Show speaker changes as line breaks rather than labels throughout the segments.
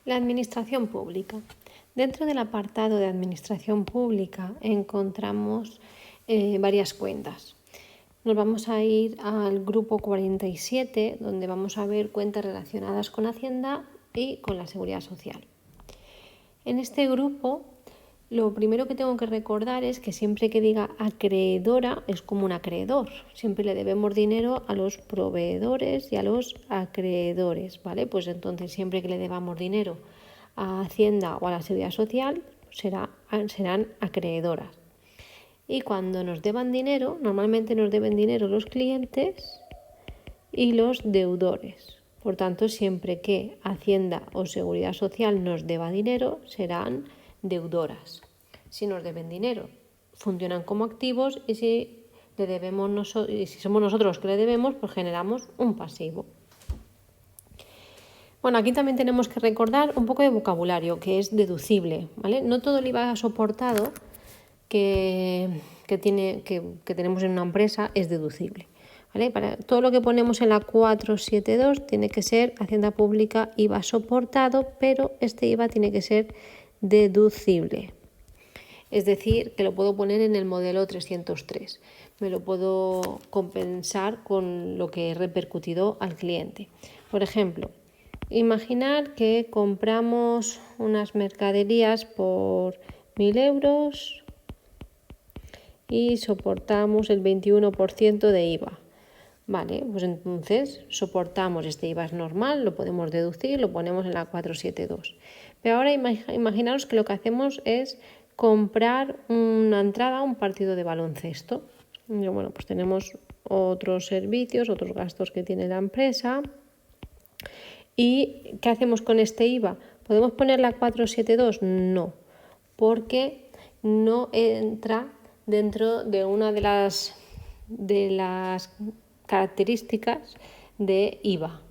La administración pública. Dentro del apartado de administración pública encontramos varias cuentas. Nos vamos a ir al grupo 47, donde vamos a ver cuentas relacionadas con Hacienda y con la Seguridad Social. En este grupo, lo primero que tengo que recordar es que siempre que diga acreedora es como un acreedor. Siempre le debemos dinero a los proveedores y a los acreedores, ¿vale? Pues entonces siempre que le debamos dinero a Hacienda o a la Seguridad Social serán acreedoras. Y cuando nos deban dinero, normalmente nos deben dinero los clientes y los deudores. Por tanto, siempre que Hacienda o Seguridad Social nos deba dinero, serán deudoras. Si nos deben dinero, funcionan como activos, y si somos nosotros los que le debemos, pues generamos un pasivo. Bueno, aquí también tenemos que recordar un poco de vocabulario, que es deducible, ¿vale? No todo el IVA soportado que tenemos en una empresa es deducible, ¿vale? Para todo lo que ponemos en la 472 tiene que ser Hacienda Pública IVA soportado, pero este IVA tiene que ser deducible. Es decir, que lo puedo poner en el modelo 303. Me lo puedo compensar con lo que he repercutido al cliente. Por ejemplo, imaginar que compramos unas mercaderías por 1.000 euros y soportamos el 21% de IVA. Vale, pues entonces soportamos este IVA es normal, lo podemos deducir, lo ponemos en la 472. Pero ahora imaginaros que lo que hacemos es comprar una entrada a un partido de baloncesto. Y bueno, pues tenemos otros servicios, otros gastos que tiene la empresa. ¿Y qué hacemos con este IVA? ¿Podemos poner la 472? No, porque no entra dentro de una de las características de IVA.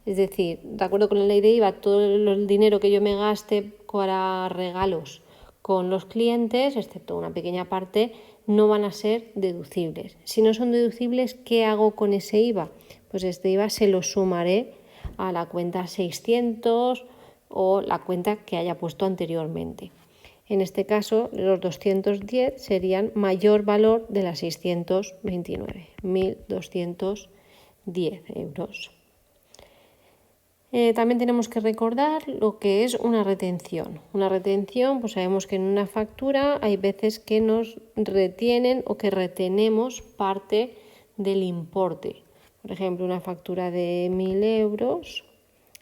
Es decir, de acuerdo con la ley de IVA, todo el dinero que yo me gaste para regalos con los clientes, excepto una pequeña parte, no van a ser deducibles. Si no son deducibles, ¿qué hago con ese IVA? Pues este IVA se lo sumaré a la cuenta 600 o la cuenta que haya puesto anteriormente. En este caso, los 210 serían mayor valor de las 629, 1.210 euros. También tenemos que recordar lo que es una retención. Una retención, pues sabemos que en una factura hay veces que nos retienen o que retenemos parte del importe. Por ejemplo, una factura de 1.000 euros,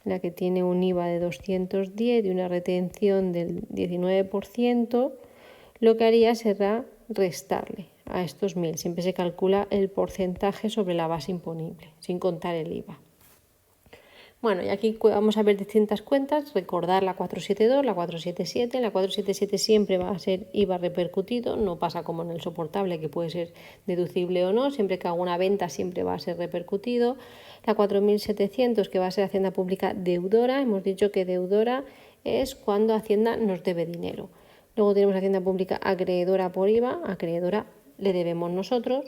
la que tiene un IVA de 210 y una retención del 19%, lo que haría será restarle a estos 1.000. Siempre se calcula el porcentaje sobre la base imponible, sin contar el IVA. Bueno, y aquí vamos a ver distintas cuentas, recordar la 472, la 477. La 477 siempre va a ser IVA repercutido, no pasa como en el soportable, que puede ser deducible o no, siempre que haga una venta siempre va a ser repercutido. La 4700, que va a ser Hacienda Pública deudora, hemos dicho que deudora es cuando Hacienda nos debe dinero. Luego tenemos Hacienda Pública acreedora por IVA, acreedora le debemos nosotros.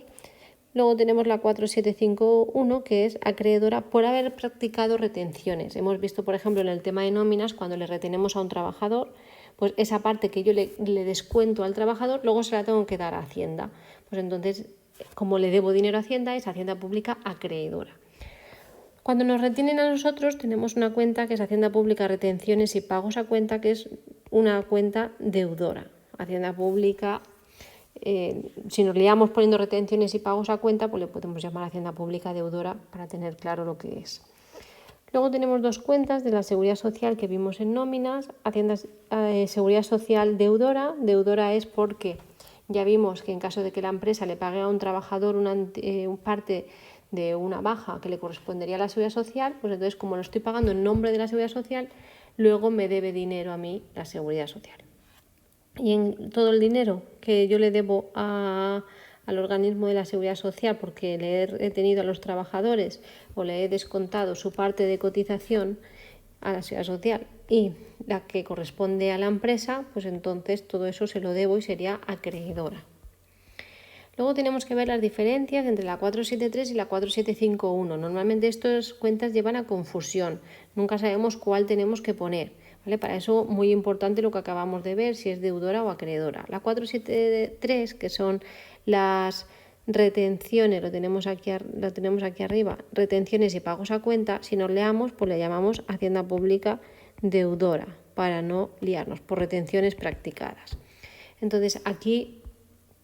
Luego tenemos la 4751, que es acreedora por haber practicado retenciones. Hemos visto, por ejemplo, en el tema de nóminas, cuando le retenemos a un trabajador, pues esa parte que yo le descuento al trabajador, luego se la tengo que dar a Hacienda. Pues entonces, como le debo dinero a Hacienda, es Hacienda Pública acreedora. Cuando nos retienen a nosotros, tenemos una cuenta que es Hacienda Pública Retenciones y Pagos a Cuenta, que es una cuenta deudora. Hacienda Pública, si nos liamos poniendo retenciones y pagos a cuenta, pues le podemos llamar Hacienda Pública deudora para tener claro lo que es. Luego tenemos dos cuentas de la Seguridad Social que vimos en nóminas. Seguridad Social deudora. Deudora es porque ya vimos que en caso de que la empresa le pague a un trabajador una parte de una baja que le correspondería a la Seguridad Social, pues entonces como lo estoy pagando en nombre de la Seguridad Social, luego me debe dinero a mí la Seguridad Social. Y en todo el dinero que yo le debo al organismo de la Seguridad Social porque le he retenido a los trabajadores o le he descontado su parte de cotización a la Seguridad Social y la que corresponde a la empresa, pues entonces todo eso se lo debo y sería acreedora. Luego tenemos que ver las diferencias entre la 473 y la 4751. Normalmente estas cuentas llevan a confusión, nunca sabemos cuál tenemos que poner, ¿vale? Para eso muy importante lo que acabamos de ver, si es deudora o acreedora. La 473, que son las retenciones, lo tenemos aquí arriba, retenciones y pagos a cuenta, si nos leamos, pues le llamamos Hacienda Pública deudora, para no liarnos, por retenciones practicadas. Entonces, aquí,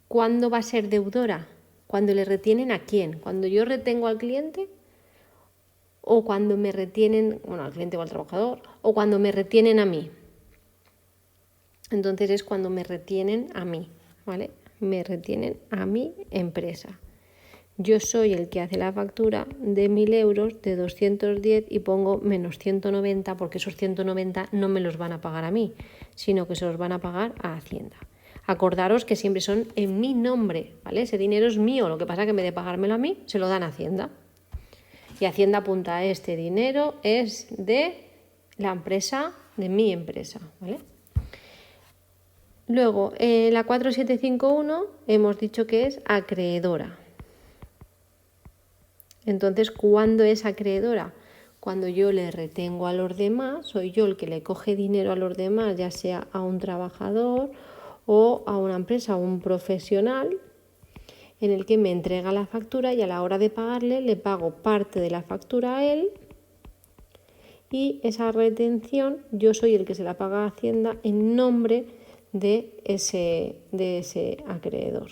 ¿cuándo va a ser deudora? Cuando le retienen a quién, cuando yo retengo al cliente o cuando me retienen, bueno, al cliente o al trabajador, o cuando me retienen a mí. Entonces es cuando me retienen a mí, ¿vale? Me retienen a mi empresa. Yo soy el que hace la factura de 1.000 euros, de 210 y pongo menos 190 porque esos 190 no me los van a pagar a mí, sino que se los van a pagar a Hacienda. Acordaros que siempre son en mi nombre, ¿vale? Ese dinero es mío, lo que pasa es que en vez de pagármelo a mí, se lo dan a Hacienda. Y Hacienda apunta a este dinero es de la empresa, de mi empresa, ¿vale? Luego, la 4751 hemos dicho que es acreedora. Entonces, ¿cuándo es acreedora? Cuando yo le retengo a los demás, soy yo el que le coge dinero a los demás, ya sea a un trabajador o a una empresa o un profesional, en el que me entrega la factura y a la hora de pagarle le pago parte de la factura a él y esa retención yo soy el que se la paga a Hacienda en nombre de ese acreedor.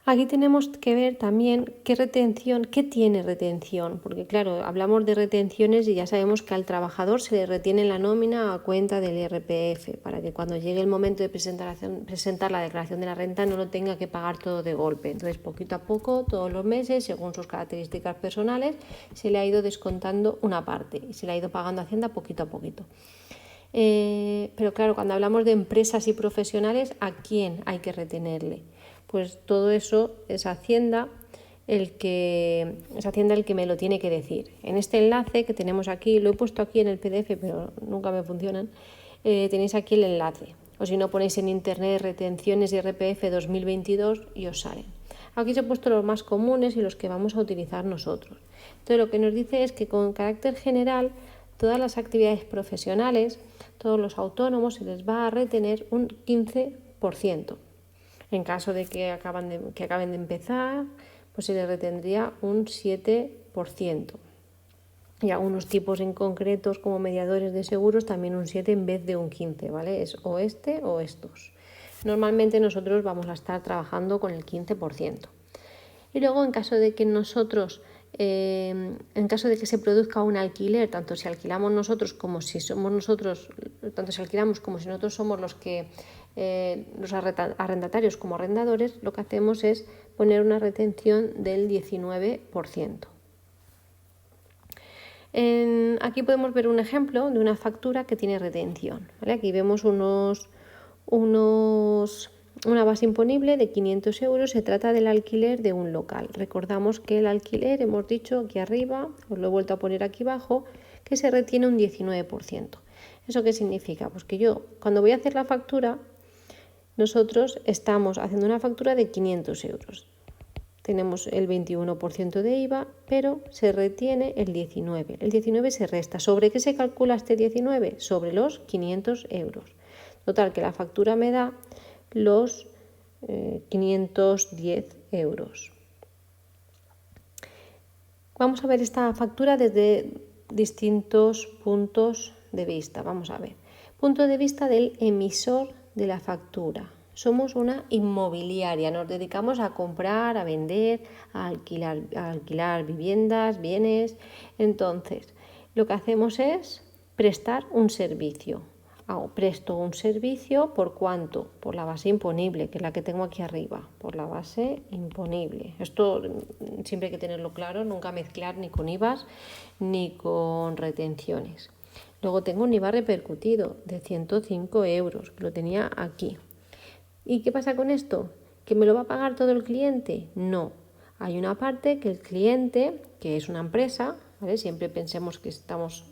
Aquí tenemos que ver también qué tiene retención, porque claro, hablamos de retenciones y ya sabemos que al trabajador se le retiene la nómina a cuenta del IRPF, para que cuando llegue el momento de presentar la declaración de la renta no lo tenga que pagar todo de golpe. Entonces, poquito a poco, todos los meses, según sus características personales, se le ha ido descontando una parte y se le ha ido pagando a Hacienda poquito a poquito. Pero claro, cuando hablamos de empresas y profesionales, ¿a quién hay que retenerle? Pues todo eso es Hacienda el que me lo tiene que decir. En este enlace que tenemos aquí, lo he puesto aquí en el PDF, pero nunca me funcionan, tenéis aquí el enlace. O si no, ponéis en internet retenciones IRPF 2022 y os salen. Aquí os he puesto los más comunes y los que vamos a utilizar nosotros. Entonces, lo que nos dice es que con carácter general, todas las actividades profesionales, todos los autónomos, se les va a retener un 15%. En caso de que acaben de empezar, pues se les retendría un 7%. Y algunos tipos en concretos, como mediadores de seguros, también un 7 en vez de un 15, ¿vale? Es o este o estos. Normalmente nosotros vamos a estar trabajando con el 15%. Y luego, en caso de que se produzca un alquiler, tanto si alquilamos nosotros como si somos nosotros, tanto si alquilamos como si nosotros somos los arrendatarios como arrendadores, lo que hacemos es poner una retención del 19%. Aquí podemos ver un ejemplo de una factura que tiene retención, ¿vale? Aquí vemos una base imponible de 500 euros, se trata del alquiler de un local. Recordamos que el alquiler, hemos dicho aquí arriba, os lo he vuelto a poner aquí abajo, que se retiene un 19%. ¿Eso qué significa? Pues que yo, cuando voy a hacer la factura, nosotros estamos haciendo una factura de 500 euros. Tenemos el 21% de IVA, pero se retiene el 19%. El 19% se resta. ¿Sobre qué se calcula este 19%? Sobre los 500 euros. Total, que la factura me da los 510 euros. Vamos a ver esta factura desde distintos puntos de vista. Vamos a ver. Punto de vista del emisor de la factura. Somos una inmobiliaria, nos dedicamos a comprar, a vender, a alquilar viviendas, bienes. Entonces, lo que hacemos es prestar un servicio. Presto un servicio, ¿por cuánto? Por la base imponible, que es la que tengo aquí arriba, por la base imponible. Esto siempre hay que tenerlo claro, nunca mezclar ni con IVAs ni con retenciones. Luego tengo un IVA repercutido de 105 euros, que lo tenía aquí. ¿Y qué pasa con esto? ¿Que me lo va a pagar todo el cliente? No. Hay una parte que el cliente, que es una empresa, ¿vale? Siempre pensemos que estamos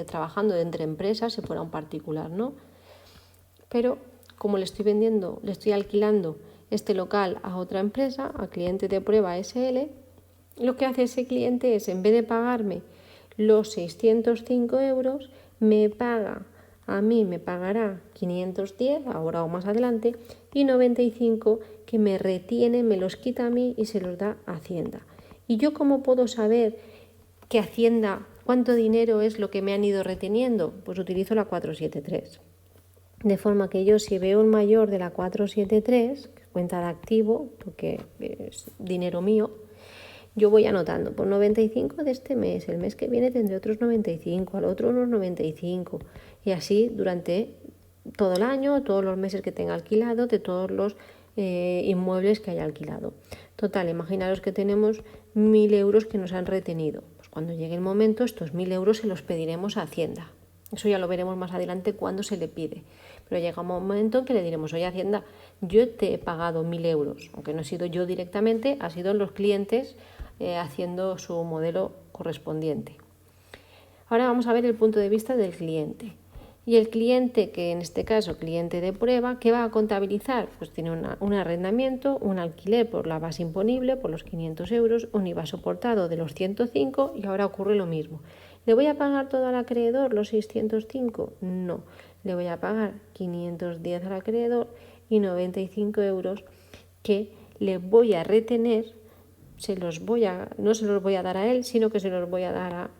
trabajando entre empresas, si fuera un particular, ¿no? Pero como le estoy alquilando este local a otra empresa, a cliente de prueba SL, lo que hace ese cliente es, en vez de pagarme los 605 euros, a mí me pagará 510, ahora o más adelante, y 95 que me retiene, me los quita a mí y se los da a Hacienda. ¿Y yo cómo puedo saber que Hacienda, cuánto dinero es lo que me han ido reteniendo? Pues utilizo la 473. De forma que yo, si veo un mayor de la 473, cuenta de activo, porque es dinero mío, yo voy anotando por 95 de este mes, el mes que viene tendré otros 95, al otro unos 95, y así durante todo el año, todos los meses que tenga alquilado, de todos los inmuebles que haya alquilado. Total, imaginaros que tenemos 1.000 euros que nos han retenido. Pues cuando llegue el momento, estos 1.000 euros se los pediremos a Hacienda. Eso ya lo veremos más adelante cuando se le pide. Pero llega un momento en que le diremos, oye Hacienda, yo te he pagado 1.000 euros, aunque no he sido yo directamente, ha sido los clientes haciendo su modelo correspondiente. Ahora vamos a ver el punto de vista del cliente. Y el cliente, que en este caso cliente de prueba, ¿qué va a contabilizar? Pues tiene un arrendamiento, un alquiler por la base imponible, por los 500 euros, un IVA soportado de los 105 y ahora ocurre lo mismo. ¿Le voy a pagar todo al acreedor los 605? No, le voy a pagar 510 al acreedor y 95 euros que le voy a retener, no se los voy a dar a él, sino que se los voy a dar a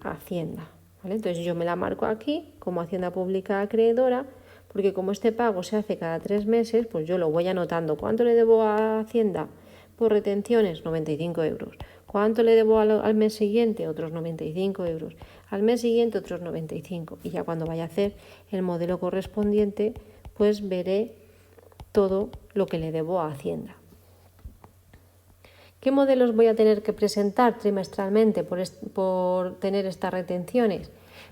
Hacienda. ¿Vale? Entonces yo me la marco aquí como Hacienda Pública Acreedora, porque como este pago se hace cada 3 meses, pues yo lo voy anotando. ¿Cuánto le debo a Hacienda por retenciones? 95 euros. ¿Cuánto le debo al mes siguiente? Otros 95 euros. Al mes siguiente otros 95. Y ya cuando vaya a hacer el modelo correspondiente, pues veré todo lo que le debo a Hacienda. ¿Qué modelos voy a tener que presentar trimestralmente por tener estas retenciones?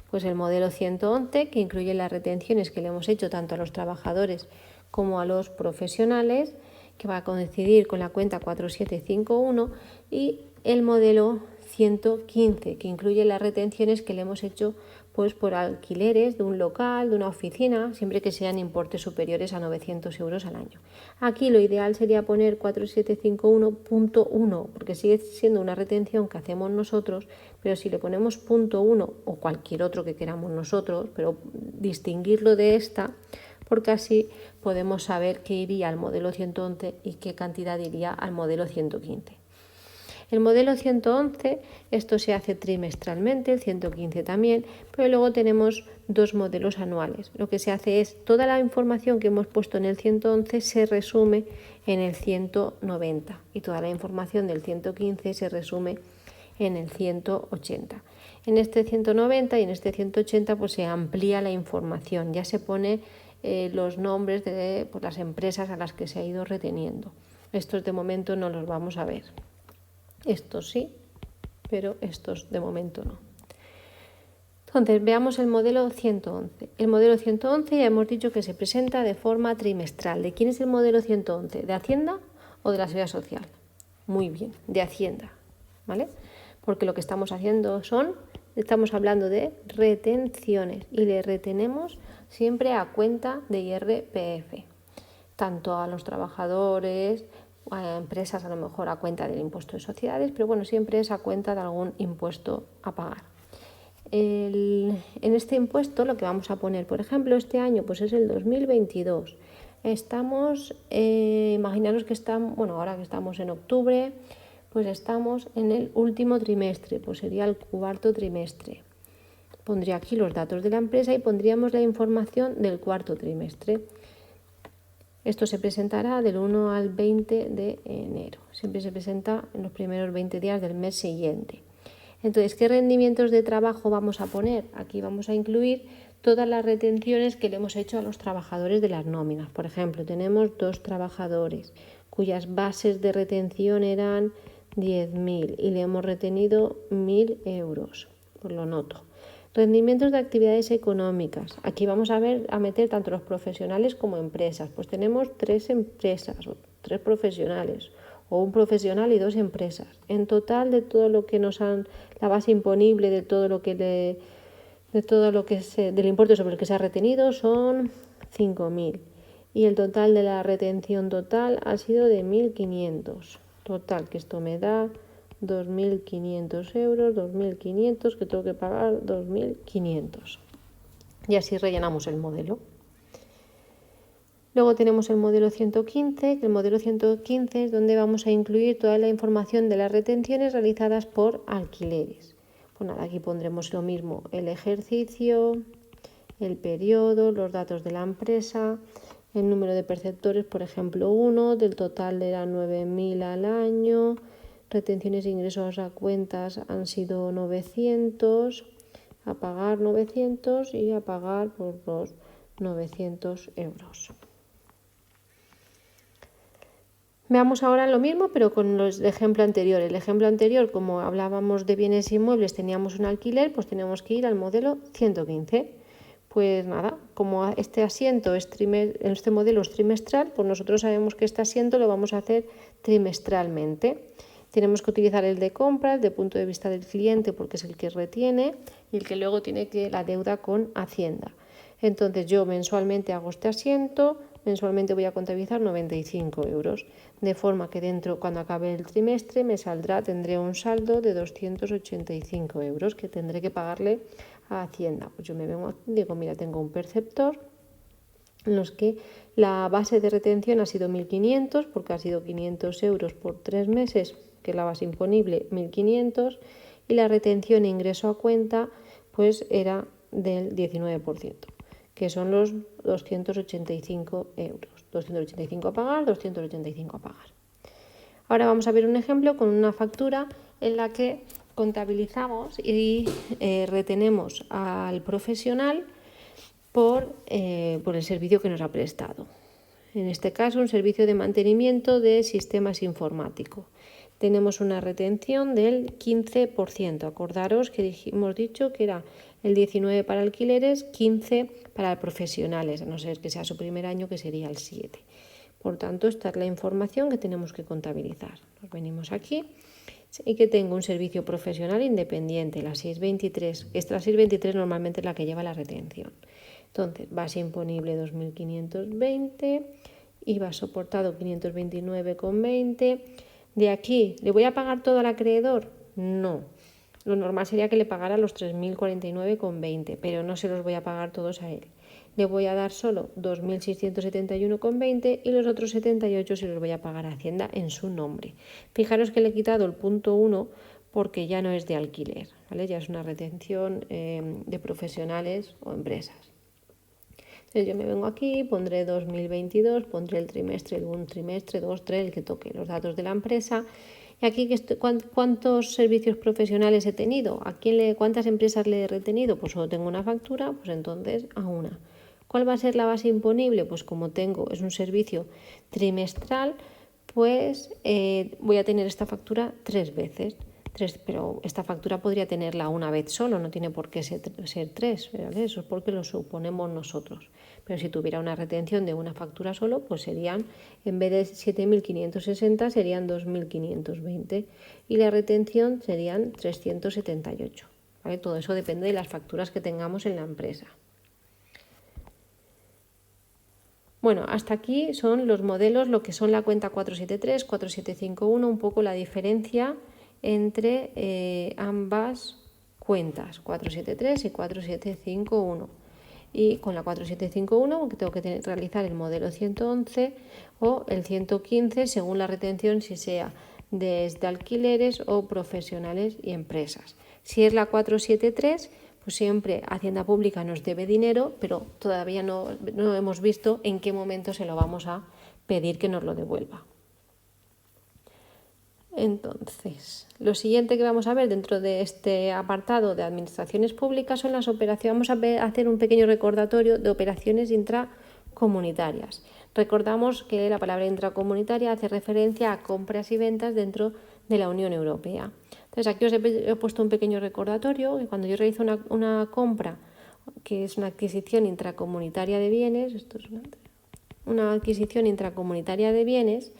Pues el modelo 111, que incluye las retenciones que le hemos hecho tanto a los trabajadores como a los profesionales, que va a coincidir con la cuenta 4751, y el modelo 115, que incluye las retenciones que le hemos hecho pues por alquileres de un local, de una oficina, siempre que sean importes superiores a 900 euros al año. Aquí lo ideal sería poner 4751.1, porque sigue siendo una retención que hacemos nosotros, pero si le ponemos punto 1 o cualquier otro que queramos nosotros, pero distinguirlo de esta, porque así podemos saber qué iría al modelo 111 y qué cantidad iría al modelo 115. El modelo 111, esto se hace trimestralmente, el 115 también, pero luego tenemos dos modelos anuales. Lo que se hace es, toda la información que hemos puesto en el 111 se resume en el 190 y toda la información del 115 se resume en el 180. En este 190 y en este 180 pues se amplía la información, ya se pone los nombres de las empresas a las que se ha ido reteniendo. Estos de momento no los vamos a ver. Estos sí, pero estos de momento no. Entonces, veamos el modelo 111. El modelo 111 ya hemos dicho que se presenta de forma trimestral. ¿De quién es el modelo 111? ¿De Hacienda o de la Seguridad Social? Muy bien, de Hacienda, ¿vale? Porque lo que estamos hablando de retenciones y le retenemos siempre a cuenta de IRPF, tanto a los trabajadores, a empresas a lo mejor a cuenta del impuesto de sociedades, pero bueno, siempre es a cuenta de algún impuesto a pagar. En este impuesto lo que vamos a poner, por ejemplo, este año pues es el 2022. Imaginaros que ahora que estamos en octubre, pues estamos en el último trimestre, pues sería el cuarto trimestre. Pondría aquí los datos de la empresa y pondríamos la información del cuarto trimestre. Esto se presentará del 1 al 20 de enero. Siempre se presenta en los primeros 20 días del mes siguiente. Entonces, ¿qué rendimientos de trabajo vamos a poner? Aquí vamos a incluir todas las retenciones que le hemos hecho a los trabajadores de las nóminas. Por ejemplo, tenemos 2 trabajadores cuyas bases de retención eran 10.000 y le hemos retenido 1.000 euros. Pues lo noto. Rendimientos de actividades económicas. Aquí vamos a meter tanto los profesionales como empresas. Pues tenemos 3 empresas o 3 profesionales o un profesional y 2 empresas. En total, de todo lo que nos han, la base imponible del importe sobre el que se ha retenido son 5.000. Y el total de la retención total ha sido de 1.500. Total, que esto me da 2.500 euros, 2.500, que tengo que pagar 2.500. Y así rellenamos el modelo. Luego tenemos el modelo 115, que el modelo 115 es donde vamos a incluir toda la información de las retenciones realizadas por alquileres. Pues nada, aquí pondremos lo mismo, el ejercicio, el periodo, los datos de la empresa, el número de perceptores, por ejemplo 1, del total era 9.000 al año, retenciones e ingresos a cuentas han sido 900, a pagar 900 y a pagar por los 900 euros. Veamos ahora lo mismo, pero con el ejemplo anterior. El ejemplo anterior, como hablábamos de bienes inmuebles, teníamos un alquiler, pues tenemos que ir al modelo 115. Pues nada, como este asiento en este modelo es trimestral, pues nosotros sabemos que este asiento lo vamos a hacer trimestralmente. Tenemos que utilizar el de compras, de punto de vista del cliente, porque es el que retiene y el que luego tiene que la deuda con Hacienda. Entonces yo mensualmente hago este asiento, mensualmente voy a contabilizar 95 euros, de forma que cuando acabe el trimestre tendré un saldo de 285 euros que tendré que pagarle a Hacienda. Pues yo me vengo aquí y digo, mira, tengo un perceptor en los que la base de retención ha sido 1.500, porque ha sido 500 euros por 3 meses, que es la base imponible, 1.500, y la retención e ingreso a cuenta pues era del 19%, que son los 285 euros. 285 a pagar, 285 a pagar. Ahora vamos a ver un ejemplo con una factura en la que contabilizamos y retenemos al profesional por el servicio que nos ha prestado. En este caso, un servicio de mantenimiento de sistemas informáticos. Tenemos una retención del 15%. Acordaros que hemos dicho que era el 19 para alquileres, 15 para profesionales, a no ser que sea su primer año, que sería el 7. Por tanto, esta es la información que tenemos que contabilizar. Nos venimos aquí y que tengo un servicio profesional independiente, la 623. La 623 normalmente es la que lleva la retención. Entonces, base imponible 2.520, IVA soportado 529,20. De aquí, ¿le voy a pagar todo al acreedor? No. Lo normal sería que le pagara los 3.049,20, pero no se los voy a pagar todos a él. Le voy a dar solo 2.671,20 y los otros 78 se los voy a pagar a Hacienda en su nombre. Fijaros que le he quitado el punto 1 porque ya no es de alquiler, ¿vale? Ya es una retención de profesionales o empresas. Entonces yo me vengo aquí, pondré 2022, pondré el trimestre, un trimestre, 2, 3, el que toque, los datos de la empresa. Y aquí, ¿cuántos servicios profesionales he tenido? ¿Cuántas empresas le he retenido? Pues solo tengo una factura, pues entonces a una. ¿Cuál va a ser la base imponible? Pues como es un servicio trimestral, pues voy a tener esta factura 3 veces. Pero esta factura podría tenerla una vez solo, no tiene por qué ser 3, ¿vale? Eso es porque lo suponemos nosotros. Pero si tuviera una retención de una factura solo, pues serían, en vez de 7.560, serían 2.520 y la retención serían 378. ¿Vale? Todo eso depende de las facturas que tengamos en la empresa. Bueno, hasta aquí son los modelos, lo que son la cuenta 473, 4751, un poco la diferencia entre ambas cuentas, 473 y 4751. Y con la 4751 tengo que realizar el modelo 111 o el 115 según la retención, si sea desde alquileres o profesionales y empresas. Si es la 473, pues siempre Hacienda Pública nos debe dinero, pero todavía no hemos visto en qué momento se lo vamos a pedir que nos lo devuelva. Entonces, lo siguiente que vamos a ver dentro de este apartado de administraciones públicas son las operaciones. Vamos a hacer un pequeño recordatorio de operaciones intracomunitarias. Recordamos que la palabra intracomunitaria hace referencia a compras y ventas dentro de la Unión Europea. Entonces, aquí os he puesto un pequeño recordatorio que cuando yo realizo una compra, que es una adquisición intracomunitaria de bienes, esto es una adquisición intracomunitaria de bienes,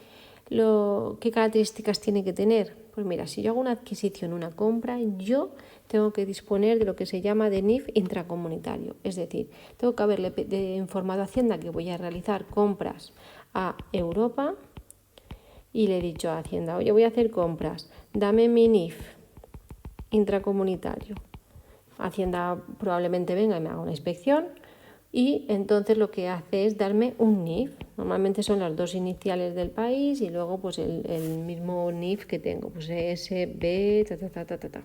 ¿qué características tiene que tener? Pues mira, si yo hago una adquisición, una compra, yo tengo que disponer de lo que se llama de NIF intracomunitario. Es decir, tengo que haberle informado a Hacienda que voy a realizar compras a Europa y le he dicho a Hacienda, oye, voy a hacer compras, dame mi NIF intracomunitario. Hacienda probablemente venga y me haga una inspección y entonces lo que hace es darme un NIF. Normalmente son las dos iniciales del país y luego pues el mismo NIF que tengo, pues S, B, ta.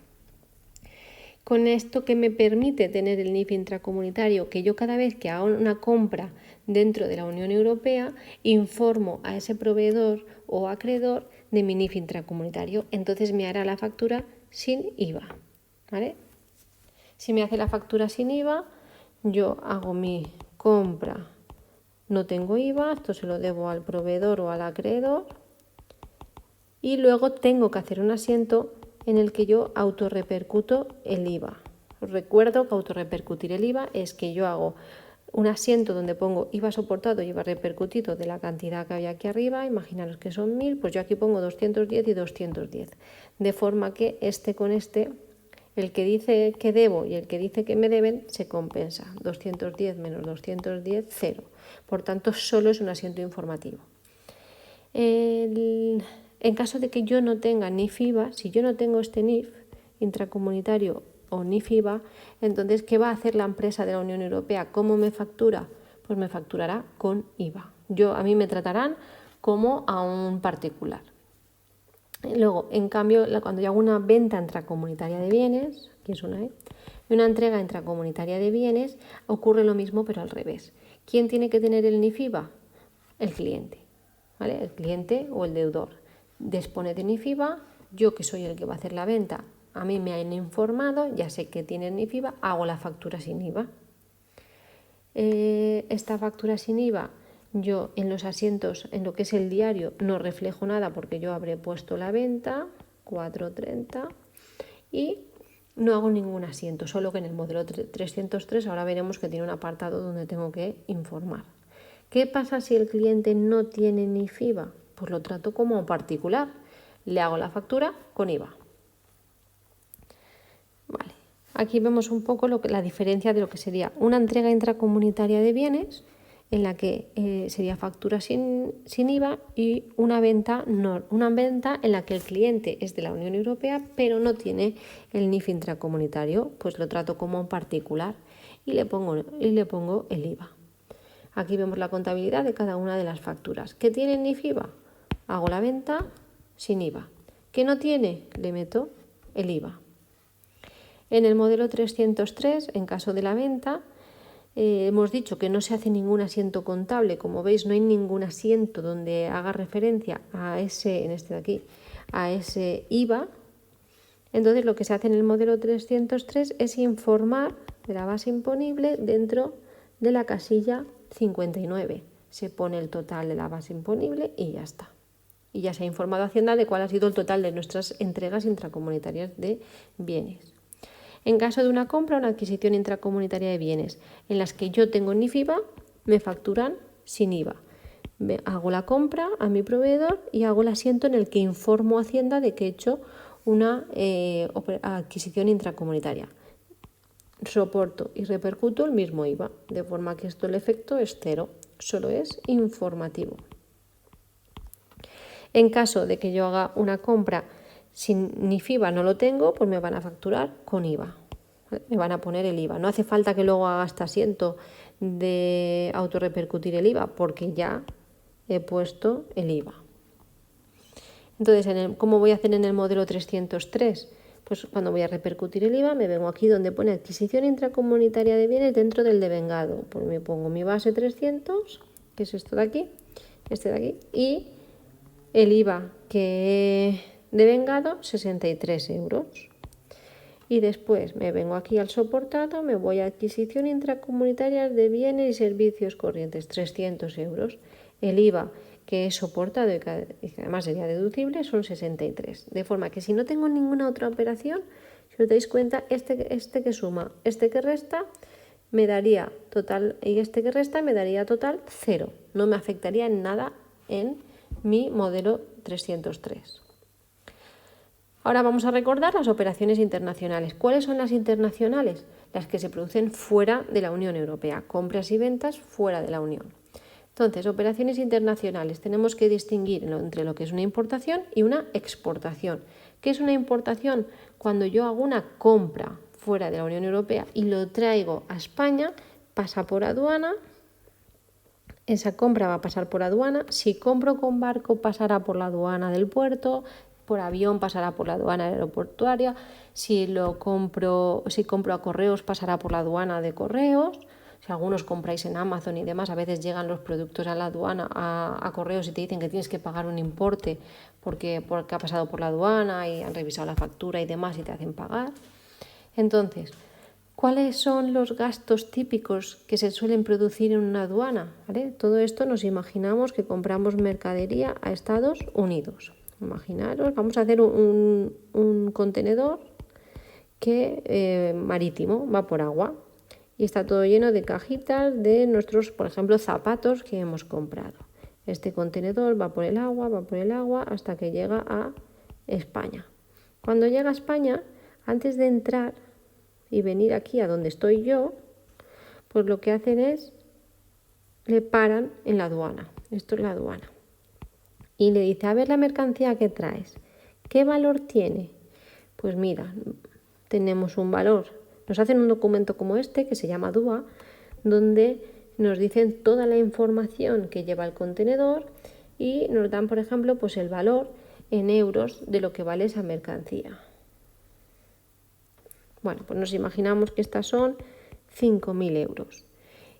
Con esto que me permite tener el NIF intracomunitario, que yo cada vez que hago una compra dentro de la Unión Europea informo a ese proveedor o acreedor de mi NIF intracomunitario, entonces me hará la factura sin IVA, ¿vale? Si me hace la factura sin IVA, yo hago mi compra, no tengo IVA, esto se lo debo al proveedor o al acreedor y luego tengo que hacer un asiento en el que yo autorrepercuto el IVA. Os recuerdo que autorrepercutir el IVA es que yo hago un asiento donde pongo IVA soportado y IVA repercutido de la cantidad que había aquí arriba, imaginaros que son 1000, pues yo aquí pongo 210 y 210, de forma que este con este, el que dice que debo y el que dice que me deben, se compensa. 210 menos 210, 0. Por tanto, solo es un asiento informativo. En caso de que yo no tenga NIF IVA, si yo no tengo este NIF intracomunitario o NIF IVA, entonces, ¿qué va a hacer la empresa de la Unión Europea? ¿Cómo me factura? Pues me facturará con IVA. A mí me tratarán como a un particular. Luego, en cambio, cuando yo hago una venta intracomunitaria de bienes, aquí es una, y una entrega intracomunitaria de bienes, ocurre lo mismo pero al revés. ¿Quién tiene que tener el NIF IVA? El cliente, ¿vale? El cliente o el deudor dispone de NIF IVA, yo que soy el que va a hacer la venta, a mí me han informado, ya sé que tiene el NIF IVA, hago la factura sin IVA. Esta factura sin IVA, yo en los asientos, en lo que es el diario, no reflejo nada porque yo habré puesto la venta, 4.30, y no hago ningún asiento, solo que en el modelo 303 ahora veremos que tiene un apartado donde tengo que informar. ¿Qué pasa si el cliente no tiene NIF IVA? Pues lo trato como un particular, le hago la factura con IVA. Vale. Aquí vemos un poco la diferencia de lo que sería una entrega intracomunitaria de bienes, en la que sería factura sin IVA, y una venta en la que el cliente es de la Unión Europea pero no tiene el NIF intracomunitario, pues lo trato como un particular y le pongo el IVA. Aquí vemos la contabilidad de cada una de las facturas. ¿Qué tiene NIF IVA? Hago la venta sin IVA. ¿Qué no tiene? Le meto el IVA. En el modelo 303, en caso de la venta, hemos dicho que no se hace ningún asiento contable. Como veis, no hay ningún asiento donde haga referencia a ese, en este de aquí, a ese IVA. Entonces, lo que se hace en el modelo 303 es informar de la base imponible dentro de la casilla 59. Se pone el total de la base imponible y ya está. Y ya se ha informado a Hacienda de cuál ha sido el total de nuestras entregas intracomunitarias de bienes. En caso de una compra o una adquisición intracomunitaria de bienes en las que yo tengo NIF IVA, me facturan sin IVA. Hago la compra a mi proveedor y hago el asiento en el que informo a Hacienda de que he hecho una adquisición intracomunitaria. Soporto y repercuto el mismo IVA, de forma que el efecto es cero, solo es informativo. En caso de que yo haga una compra sin NIF IVA, no lo tengo, pues me van a facturar con IVA. Me van a poner el IVA. No hace falta que luego haga este asiento de autorrepercutir el IVA, porque ya he puesto el IVA. Entonces, ¿cómo voy a hacer en el modelo 303? Pues cuando voy a repercutir el IVA, me vengo aquí donde pone adquisición intracomunitaria de bienes dentro del devengado. Pues me pongo mi base 300, que es esto de aquí, este de aquí, y el IVA que he devengado, 63 euros. Y después me vengo aquí al soportado, me voy a adquisición intracomunitaria de bienes y servicios corrientes, 300 euros. El IVA que he soportado y que además sería deducible son 63. De forma que si no tengo ninguna otra operación, si os dais cuenta, este que suma, este que resta, me daría total, y este que resta me daría total 0. No me afectaría en nada en mi modelo 303. Ahora vamos a recordar las operaciones internacionales. ¿Cuáles son las internacionales? Las que se producen fuera de la Unión Europea, compras y ventas fuera de la Unión. Entonces, operaciones internacionales, tenemos que distinguir entre lo que es una importación y una exportación. ¿Qué es una importación? Cuando yo hago una compra fuera de la Unión Europea y lo traigo a España, pasa por aduana, esa compra va a pasar por aduana. Si compro con barco, pasará por la aduana del puerto, por avión pasará por la aduana aeroportuaria, si compro a correos, pasará por la aduana de correos. Si algunos compráis en Amazon y demás, a veces llegan los productos a la aduana, a correos, y te dicen que tienes que pagar un importe porque ha pasado por la aduana y han revisado la factura y demás y te hacen pagar. Entonces, ¿cuáles son los gastos típicos que se suelen producir en una aduana? ¿Vale? Todo esto nos imaginamos que compramos mercadería a Estados Unidos. Imaginaros, vamos a hacer un contenedor marítimo, va por agua. Y está todo lleno de cajitas de nuestros, por ejemplo, zapatos que hemos comprado. Este contenedor va por el agua hasta que llega a España. Cuando llega a España, antes de entrar y venir aquí a donde estoy yo, pues lo que hacen es, le paran en la aduana. Esto es la aduana. Y le dice, a ver la mercancía que traes, ¿qué valor tiene? Pues mira, tenemos un valor. Nos hacen un documento como este, que se llama DUA, donde nos dicen toda la información que lleva el contenedor y nos dan, por ejemplo, pues el valor en euros de lo que vale esa mercancía. Bueno, pues nos imaginamos que estas son 5.000 euros.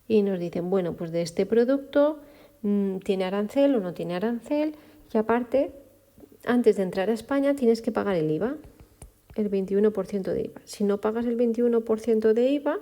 Y nos dicen, bueno, pues de este producto tiene arancel o no tiene arancel, y aparte, antes de entrar a España tienes que pagar el IVA. El 21% de IVA. Si no pagas el 21% de IVA,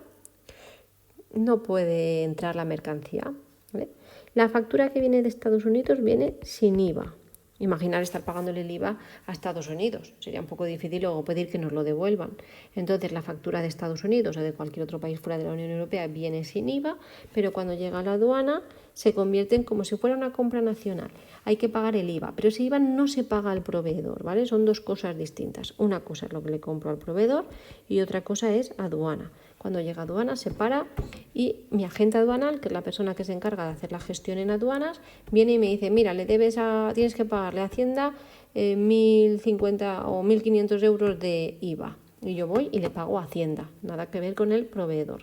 no puede entrar la mercancía, ¿vale? La factura que viene de Estados Unidos viene sin IVA. Imaginar estar pagándole el IVA a Estados Unidos. Sería un poco difícil luego pedir que nos lo devuelvan. Entonces, la factura de Estados Unidos o de cualquier otro país fuera de la Unión Europea viene sin IVA, pero cuando llega a la aduana se convierte en como si fuera una compra nacional. Hay que pagar el IVA, pero ese IVA no se paga al proveedor, ¿vale? Son dos cosas distintas. Una cosa es lo que le compro al proveedor y otra cosa es aduana. Cuando llega a aduana se para y mi agente aduanal, que es la persona que se encarga de hacer la gestión en aduanas, viene y me dice, mira, tienes que pagarle a Hacienda 1.050 o 1.500 euros de IVA. Y yo voy y le pago a Hacienda, nada que ver con el proveedor.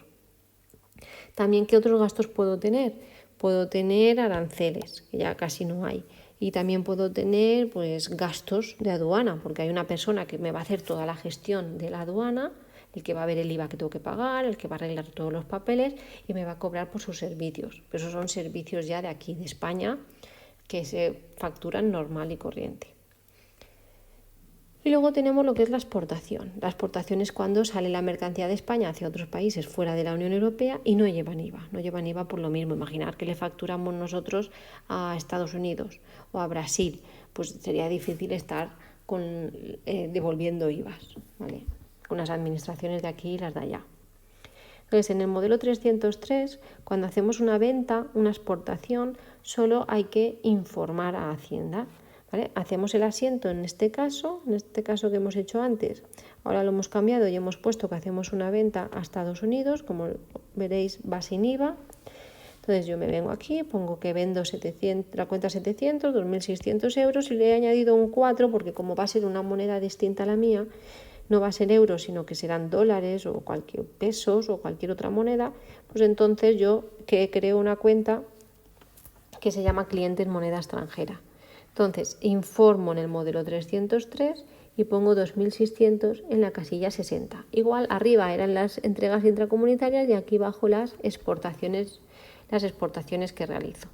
También, ¿qué otros gastos puedo tener? Puedo tener aranceles, que ya casi no hay. Y también puedo tener pues gastos de aduana, porque hay una persona que me va a hacer toda la gestión de la aduana, el que va a ver el IVA que tengo que pagar, el que va a arreglar todos los papeles y me va a cobrar por sus servicios. Pero esos son servicios ya de aquí, de España, que se facturan normal y corriente. Y luego tenemos lo que es la exportación. La exportación es cuando sale la mercancía de España hacia otros países fuera de la Unión Europea y no llevan IVA. No llevan IVA por lo mismo. Imaginar que le facturamos nosotros a Estados Unidos o a Brasil. Pues sería difícil estar devolviendo IVAs, ¿vale? Con las administraciones de aquí y las de allá. Entonces, en el modelo 303, cuando hacemos una venta, una exportación, solo hay que informar a Hacienda, ¿vale? Hacemos el asiento en este caso que hemos hecho antes. Ahora lo hemos cambiado y hemos puesto que hacemos una venta a Estados Unidos, como veréis va sin IVA. Entonces yo me vengo aquí, pongo que vendo la cuenta 700, 2.600 euros y le he añadido un 4 porque como va a ser una moneda distinta a la mía, no va a ser euros, sino que serán dólares o cualquier pesos o cualquier otra moneda, pues entonces yo creo una cuenta que se llama clientes moneda extranjera. Entonces informo en el modelo 303 y pongo 2.600 en la casilla 60. Igual arriba eran las entregas intracomunitarias y aquí abajo las exportaciones que realizo.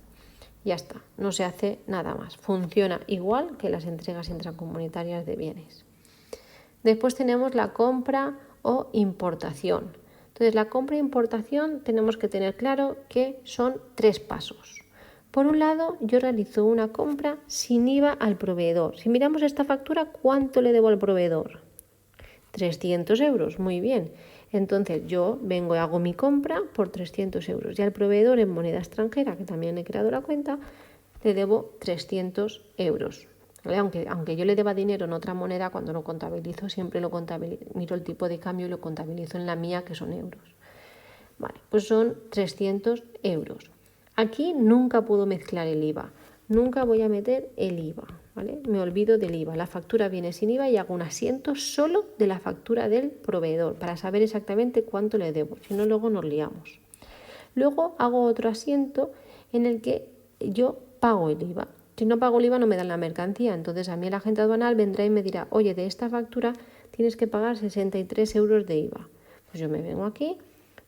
Ya está, no se hace nada más. Funciona igual que las entregas intracomunitarias de bienes. Después tenemos la compra o importación. Entonces, la compra e importación tenemos que tener claro que son 3 pasos. Por un lado, yo realizo una compra sin IVA al proveedor. Si miramos esta factura, ¿cuánto le debo al proveedor? 300 euros, muy bien. Entonces, yo vengo y hago mi compra por 300 euros. Y al proveedor en moneda extranjera, que también he creado la cuenta, le debo 300 euros. ¿vale? Aunque yo le deba dinero en otra moneda, cuando lo contabilizo siempre miro el tipo de cambio y lo contabilizo en la mía, que son euros. Vale, pues son 300 euros. Aquí nunca puedo mezclar el IVA, nunca voy a meter el IVA, ¿vale? Me olvido del IVA, la factura viene sin IVA y hago un asiento solo de la factura del proveedor para saber exactamente cuánto le debo, si no luego nos liamos. Luego hago otro asiento en el que yo pago el IVA. Si no pago el IVA no me dan la mercancía, entonces a mí el agente aduanal vendrá y me dirá, oye, de esta factura tienes que pagar 63 euros de IVA. Pues yo me vengo aquí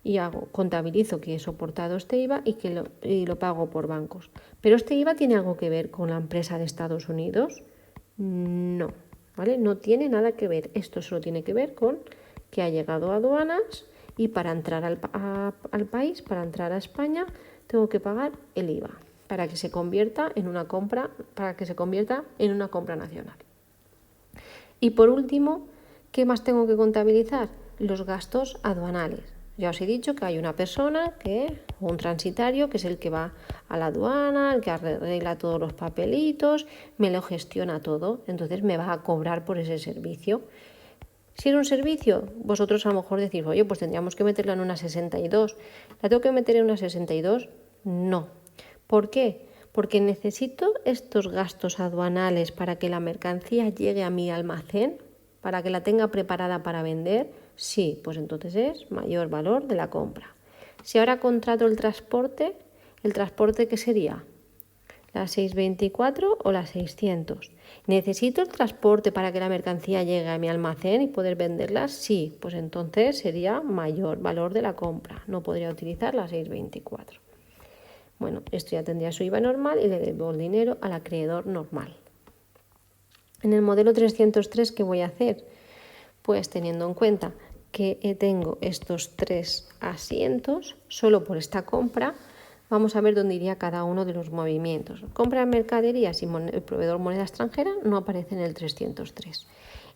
y contabilizo que he soportado este IVA y lo pago por bancos. ¿Pero este IVA tiene algo que ver con la empresa de Estados Unidos? No, ¿vale? No tiene nada que ver. Esto solo tiene que ver con que ha llegado a aduanas y para entrar al país, para entrar a España, tengo que pagar el IVA para que se convierta en una compra nacional. Y por último, ¿qué más tengo que contabilizar? Los gastos aduanales. Ya os he dicho que hay una persona, un transitario, que es el que va a la aduana, el que arregla todos los papelitos, me lo gestiona todo, entonces me va a cobrar por ese servicio. Si es un servicio, vosotros a lo mejor decís, oye, pues tendríamos que meterla en una 62. ¿La tengo que meter en una 62? No. ¿Por qué? Porque necesito estos gastos aduanales para que la mercancía llegue a mi almacén, para que la tenga preparada para vender. Sí, pues entonces es mayor valor de la compra. Si ahora contrato ¿el transporte qué sería? ¿La 624 o la 600? ¿Necesito el transporte para que la mercancía llegue a mi almacén y poder venderla? Sí, pues entonces sería mayor valor de la compra. No podría utilizar la 624. Bueno, esto ya tendría su IVA normal y le debo el dinero al acreedor normal. En el modelo 303, ¿qué voy a hacer? Pues teniendo en cuenta que tengo estos 3 asientos, solo por esta compra, vamos a ver dónde iría cada uno de los movimientos. Compra de mercaderías y el proveedor moneda extranjera no aparece en el 303.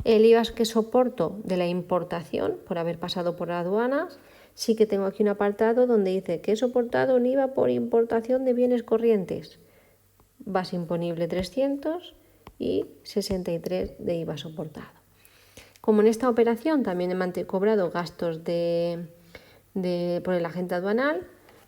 El IVA que soporto de la importación, por haber pasado por aduanas, sí que tengo aquí un apartado donde dice que he soportado un IVA por importación de bienes corrientes. Base imponible 300 y 63 de IVA soportado. Como en esta operación también he cobrado gastos por el agente aduanal,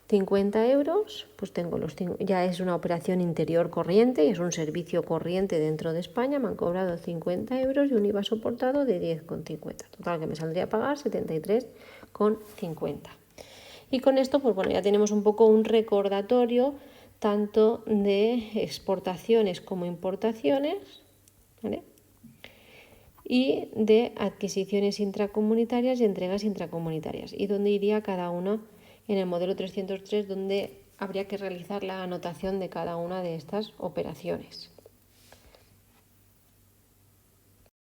50 euros, pues tengo ya es una operación interior corriente y es un servicio corriente dentro de España, me han cobrado 50 euros y un IVA soportado de 10,50. Total, que me saldría a pagar 73,50. Y con esto, pues bueno, ya tenemos un poco un recordatorio tanto de exportaciones como importaciones, ¿vale? Y de adquisiciones intracomunitarias y entregas intracomunitarias. Y dónde iría cada uno en el modelo 303, donde habría que realizar la anotación de cada una de estas operaciones.